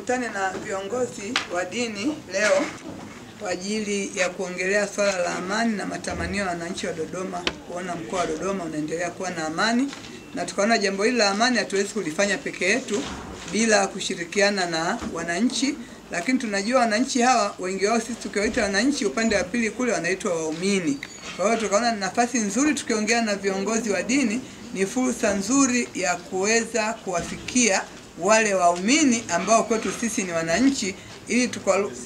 tukutane na viongozi wa dini leo kwa ajili ya kuongelea swala la amani na matamanio ya wananchi wa Dodoma, kuona mkoa wa Dodoma unaendelea kuwa na amani, na tukaona jambo hili la amani hatuwezi kulifanya peke yetu bila kushirikiana na wananchi. Lakini tunajua wananchi hawa wengi wao sisi tukiwaita wananchi, upande wa pili kule wanaitwa waumini. Kwa hiyo tukaona ni nafasi nzuri tukiongea na viongozi wa dini, ni fursa nzuri ya kuweza kuwafikia wale waumini ambao kwetu sisi ni wananchi, ili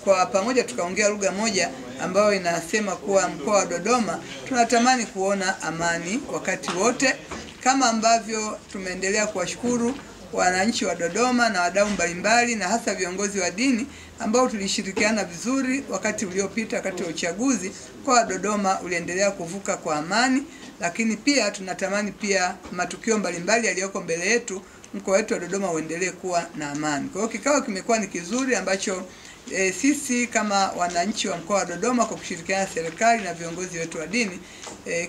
kwa pamoja tukaongea lugha moja ambayo inasema kuwa mkoa wa Dodoma tunatamani kuona amani wakati wote, kama ambavyo tumeendelea kuwashukuru wananchi wa Dodoma na wadau mbalimbali na hasa viongozi wa dini ambao tulishirikiana vizuri wakati uliopita, wakati wa uchaguzi. Kwa Dodoma uliendelea kuvuka kwa amani, lakini pia tunatamani pia matukio mbalimbali yaliyoko mbele yetu mkoa wetu wa Dodoma uendelee kuwa na amani. Kwa hiyo kikao kimekuwa ni kizuri ambacho sisi kama wananchi wa mkoa wa Dodoma kwa kushirikiana na serikali na viongozi wetu wa dini,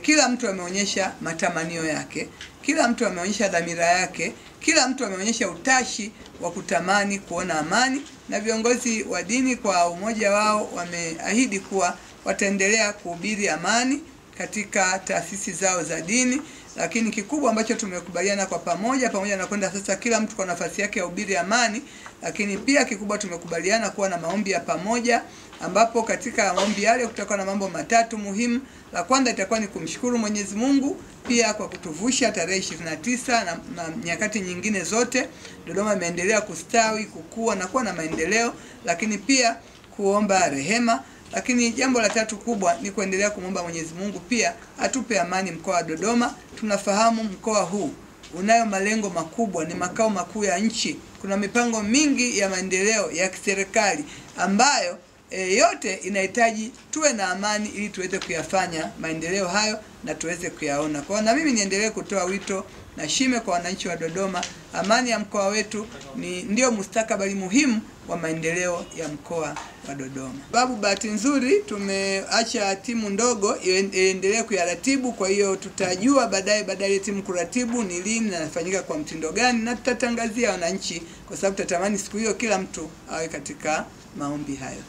kila mtu ameonyesha matamanio yake, kila mtu ameonyesha dhamira yake, kila mtu ameonyesha utashi wa kutamani kuona amani, na viongozi wa dini kwa umoja wao wameahidi kuwa wataendelea kuhubiri amani katika taasisi zao za dini. Lakini kikubwa ambacho tumekubaliana kwa pamoja na kwenda sasa kila mtu kwa nafasi yake ya hubiri amani, lakini pia kikubwa tumekubaliana kuwa na maombi ya pamoja, ambapo katika maombi yale kutakuwa na mambo matatu muhimu. La kwanza itakuwa ni kumshukuru Mwenyezi Mungu pia kwa kutuvusha tarehe 29 na nyakati nyingine zote Dodoma imeendelea kustawi, kukua na kuwa na maendeleo, lakini pia kuomba rehema. Lakini jambo la tatu kubwa ni kuendelea kumwomba Mwenyezi Mungu pia atupe amani mkoa wa Dodoma. Tunafahamu mkoa huu unayo malengo makubwa, ni makao makuu ya nchi. Kuna mipango mingi ya maendeleo ya kiserikali ambayo yote inahitaji tuwe na amani ili tuweze kuyafanya maendeleo hayo na tuweze kuyaona. Kwa na mimi niendelee kutoa wito na shime kwa wananchi wa Dodoma, amani ya mkoa wetu ndio mustakabali muhimu wa maendeleo ya mkoa wa Dodoma. Babu, bahati nzuri tumeacha timu ndogo iendelee kuyaratibu, kwa hiyo tutajua baadaye timu kuratibu ni lini na nafanyika kwa mtindo gani, na tutatangazia wananchi, kwa sababu tutatamani siku hiyo kila mtu awe katika maombi hayo.